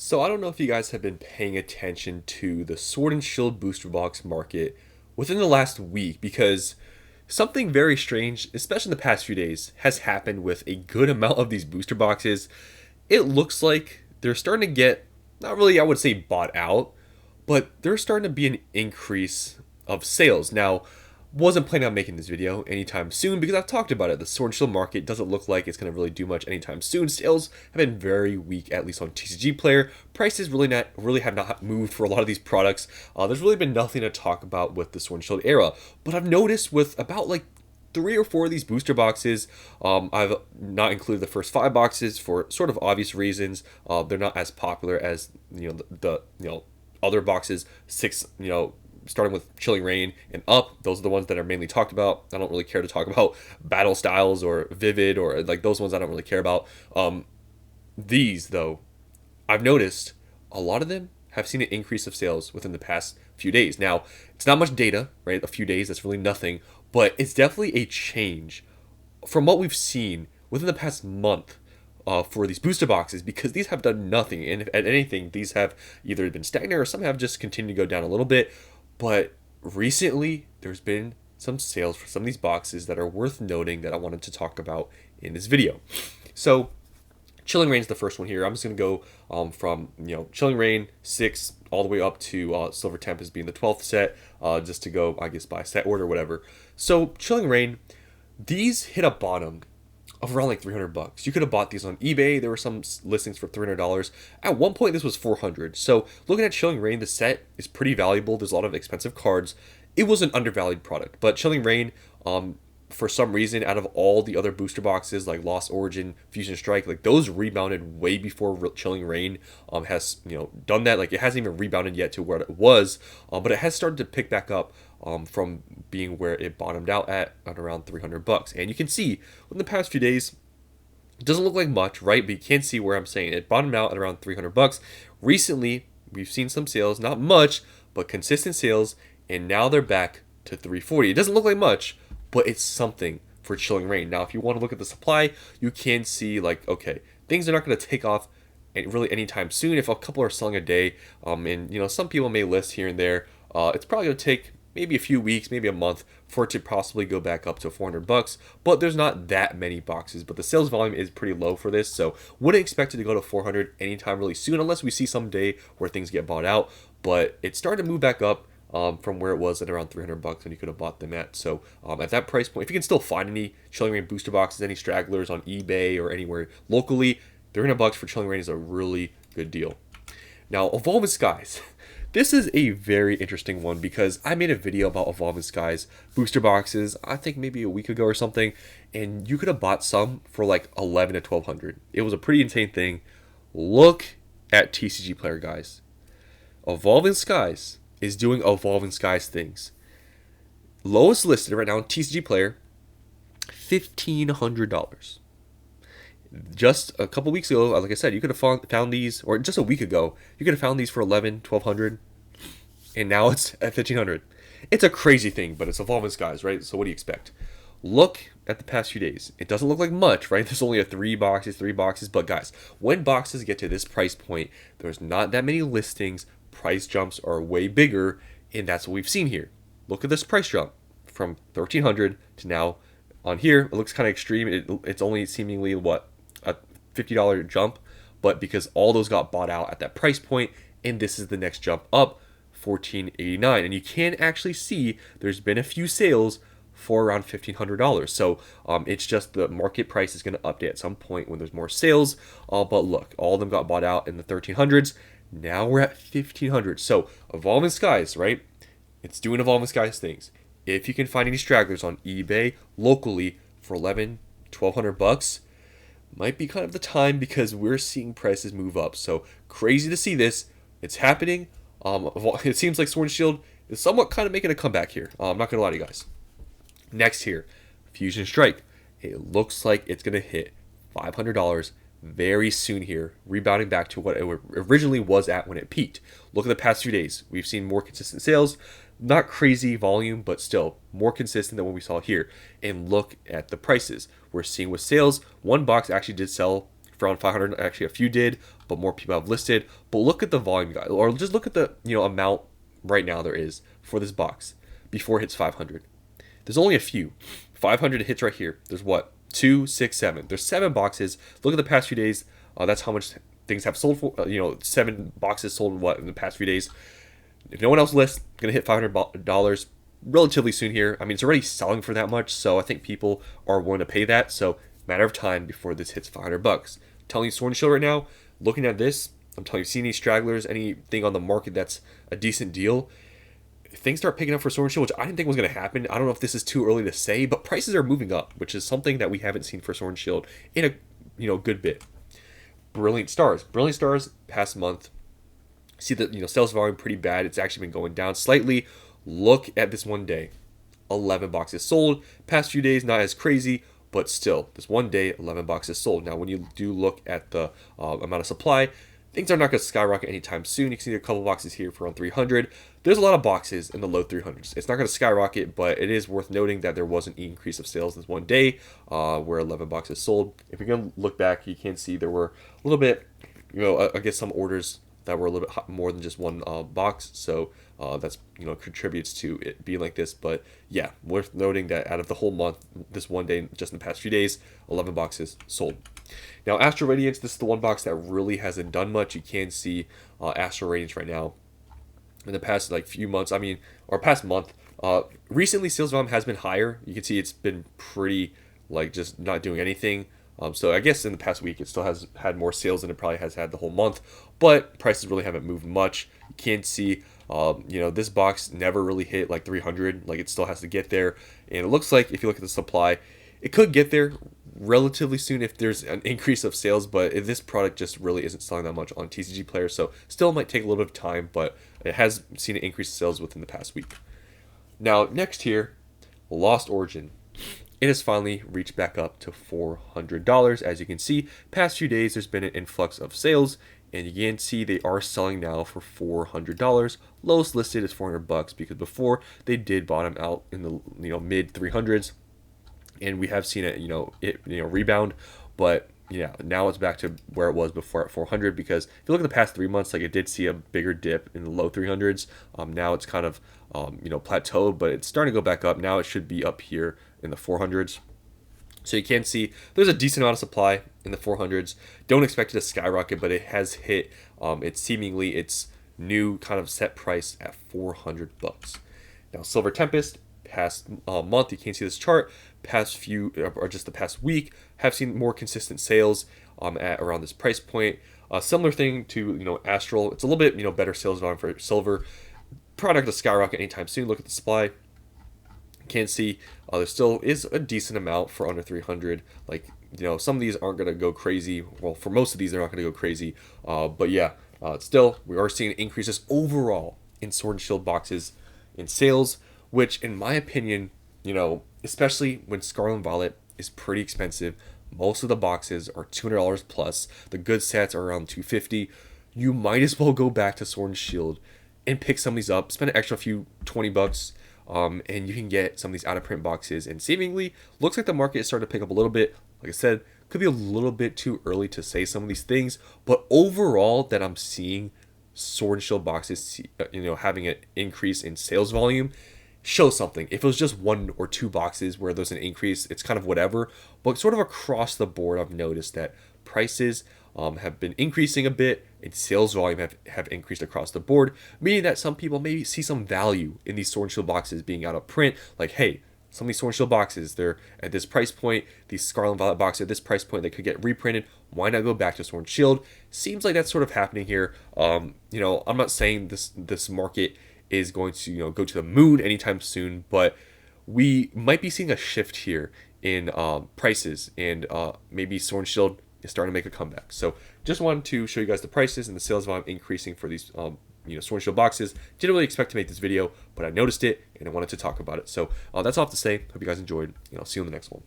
So I don't know if you guys have been paying attention to the Sword and Shield booster box market within the last week because something very strange, especially in the past few days, has happened with a good amount of these booster boxes. It looks like they're starting to get, not really, I would say bought out, but there's starting to be an increase of sales. Now, wasn't planning on making this video anytime soon because I've talked about it. The Sword and Shield market doesn't look like it's going to really do much anytime soon. Sales have been very weak, at least on TCG Player. Prices really have not moved for a lot of these products. There's really been nothing to talk about with the Sword and Shield era. But I've noticed with about like 3 or 4 of these booster boxes. I've not included the first 5 boxes for sort of obvious reasons. They're not as popular as the other boxes. 6 starting with Chilling Reign and up. Those are the ones that are mainly talked about. I don't really care to talk about Battle Styles or Vivid or like those ones I don't really care about. These though, I've noticed a lot of them have seen an increase of sales within the past few days. Now, it's not much data, right? A few days, that's really nothing, but it's definitely a change from what we've seen within the past month for these booster boxes because these have done nothing. And if at anything, these have either been stagnant or some have just continued to go down a little bit. But recently, there's been some sales for some of these boxes that are worth noting that I wanted to talk about in this video. So, Chilling Reign is the first one here. I'm just going to go from Chilling Reign 6 all the way up to Silver Tempest being the 12th set, just to go, I guess, by set order or whatever. So, Chilling Reign, these hit a bottom of around like $300. You could have bought these on eBay. There were some listings for $300. At one point, this was $400. So looking at Chilling Reign, the set is pretty valuable. There's a lot of expensive cards. It was an undervalued product, but Chilling Reign, for some reason, out of all the other booster boxes like Lost Origin, Fusion Strike, like those rebounded way before Chilling Reign has done that. Like it hasn't even rebounded yet to where it was, but it has started to pick back up from being where it bottomed out at around $300. And you can see in the past few days, it doesn't look like much, right? But you can see where I'm saying it bottomed out at around $300. Recently, we've seen some sales, not much, but consistent sales, and now they're back to $340. It doesn't look like much, but it's something for Chilling Reign. Now, if you want to look at the supply, you can see like, okay, things are not going to take off really anytime soon. If a couple are selling a day, and some people may list here and there, it's probably going to take maybe a few weeks, maybe a month for it to possibly go back up to $400. But there's not that many boxes, but the sales volume is pretty low for this, so wouldn't expect it to go to 400 anytime really soon unless we see some day where things get bought out. But it started to move back up from where it was at around $300 when you could have bought them at. So at that price point, if you can still find any Chilling Reign booster boxes, any stragglers on eBay or anywhere locally, $300 for Chilling Reign is a really good deal. Now, Evolvement Skies. This is a very interesting one because I made a video about Evolvement Skies booster boxes, I think maybe a week ago or something, and you could have bought some for like $1,100 to $1,200. It was a pretty insane thing. Look at TCG Player, guys. Evolvement Skies is doing Evolvement Skies things. Lowest listed right now on TCG Player, $1,500. Just a couple weeks ago, like I said, you could have found these, or just a week ago, you could have found these for $1,100, $1,200, and now it's at $1,500. It's a crazy thing, but it's Evolvement Skies, right? So what do you expect? Look at the past few days. It doesn't look like much, right? There's only a three boxes, but guys, when boxes get to this price point, there's not that many listings. Price jumps are way bigger, and that's what we've seen here. Look at this price jump from $1,300 to now on here. It looks kind of extreme. It's only seemingly what, a $50 jump, but because all those got bought out at that price point, and this is the next jump up, $1,489, and you can actually see there's been a few sales for around $1,500. So it's just the market price is going to update at some point when there's more sales. But look, all of them got bought out in the 1300s. Now we're at 1,500. So Evolvement Skies, right? It's doing Evolvement Skies things. If you can find any stragglers on eBay locally for $1,100, $1,200, might be kind of the time because we're seeing prices move up. So crazy to see this. It's happening. It seems like Sword and Shield is somewhat kind of making a comeback here. I'm not going to lie to you guys. Next here, Fusion Strike. It looks like it's going to hit $500 very soon here, rebounding back to what it originally was at when it peaked. Look at the past few days. We've seen more consistent sales. Not crazy volume, but still more consistent than what we saw here. And look at the prices. We're seeing with sales, one box actually did sell around 500. Actually, a few did, but more people have listed. But look at the volume, guys, or just look at the amount right now there is for this box before it hits 500. There's only a few. 500 hits right here. There's what? 2, 6, 7. There's 7 boxes. Look at the past few days. That's how much things have sold for. 7 boxes sold in the past few days. If no one else lists, gonna hit $500 relatively soon here. I mean, it's already selling for that much, so I think people are willing to pay that. So matter of time before this hits $500. I'm telling you, Sword and Shield right now. Looking at this, I'm telling you, see any stragglers, anything on the market that's a decent deal. Things start picking up for Sword and Shield, which I didn't think was going to happen. I don't know if this is too early to say, but prices are moving up, which is something that we haven't seen for Sword and Shield in a good bit. Brilliant Stars, past month. See that sales volume pretty bad. It's actually been going down slightly. Look at this one day, 11 boxes sold. Past few days not as crazy, but still, this one day 11 boxes sold. Now, when you do look at the amount of supply, things are not going to skyrocket anytime soon. You can see a couple boxes here for around 300. There's a lot of boxes in the low 300s. It's not going to skyrocket, but it is worth noting that there was an increase of sales this one day where 11 boxes sold. If you're going to look back, you can see there were a little bit, I guess some orders that were a little bit more than just one box. So that's, contributes to it being like this. But yeah, worth noting that out of the whole month, this one day, just in the past few days, 11 boxes sold. Now, Astro Radiance, this is the one box that really hasn't done much. You can see Astro Radiance right now. In the past few months, or past month, recently sales volume has been higher. You can see it's been pretty just not doing anything. So I guess in the past week it still has had more sales than it probably has had the whole month, but prices really haven't moved much. You can see, this box never really hit 300. It still has to get there, and it looks like if you look at the supply, it could get there relatively soon if there's an increase of sales, but this product just really isn't selling that much on TCG players, so still might take a little bit of time, but it has seen an increase in sales within the past week. Now, next here, Lost Origin. It has finally reached back up to $400. As you can see, past few days there's been an influx of sales, and you can see they are selling now for $400. Lowest listed is $400 because before they did bottom out in the mid 300s. And we have seen it, rebound, but yeah, now it's back to where it was before at 400. Because if you look at the past 3 months, it did see a bigger dip in the low 300s. Now it's kind of, plateaued, but it's starting to go back up. Now it should be up here in the 400s. So you can see there's a decent amount of supply in the 400s. Don't expect it to skyrocket, but it has hit its new kind of set price at $400. Now, Silver Tempest. Past month, you can't see this chart. Past few, or just the past week, have seen more consistent sales at around this price point. Similar thing to Astral. It's a little bit better sales volume for silver. Product to skyrocket anytime soon. Look at the supply. You can see there still is a decent amount for under 300. Some of these aren't going to go crazy. Well, for most of these, they're not going to go crazy. But yeah, still we are seeing increases overall in Sword and Shield boxes in sales, which in my opinion, especially when Scarlet and Violet is pretty expensive. Most of the boxes are $200 plus. The good sets are around $250. You might as well go back to Sword and Shield and pick some of these up. Spend an extra few $20, and you can get some of these out of print boxes. And seemingly looks like the market is starting to pick up a little bit. Like I said, could be a little bit too early to say some of these things, but overall that I'm seeing Sword and Shield boxes, having an increase in sales volume shows something. If it was just 1 or 2 boxes where there's an increase, it's kind of whatever. But sort of across the board, I've noticed that prices have been increasing a bit and sales volume have increased across the board, meaning that some people maybe see some value in these Sword and Shield boxes being out of print. Hey, some of these Sword and Shield boxes, they're at this price point. These Scarlet and Violet boxes at this price point, they could get reprinted. Why not go back to Sword and Shield? Seems like that's sort of happening here. I'm not saying this market is going to go to the moon anytime soon, but we might be seeing a shift here in prices, and maybe Sword and Shield is starting to make a comeback. So just wanted to show you guys the prices and the sales volume increasing for these Sword and Shield boxes. Didn't really expect to make this video, but I noticed it and I wanted to talk about it. So that's all I have to say. Hope you guys enjoyed, and I'll see you in the next one.